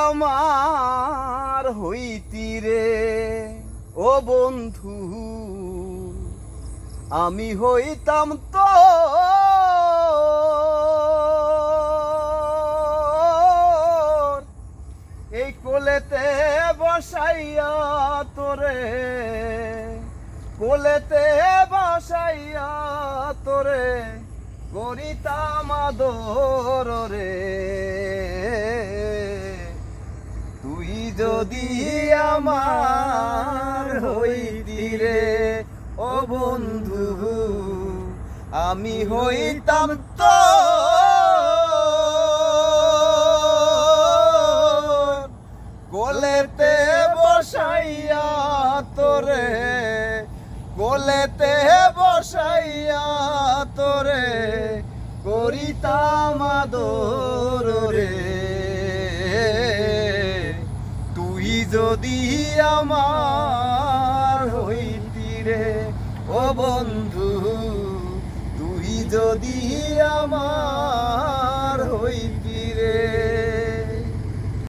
আমার হইতি রে ও বন্ধু, আমি হইতাম তো এই কোলেতে বসাইয়া তোরে, কোলেতে বসাইয়া তোরে করিতাম আদর রে। তুই যদি আমার হইতি রে ও বন্ধু, আমি হইতাম তো কোলেতে বসাইয়া তোরে, কোলেতে বসাইয়া তোরে করিতাম আদর রে। তুই যদি আমার হইতি রে ও বন্ধু, তুই যদি আমার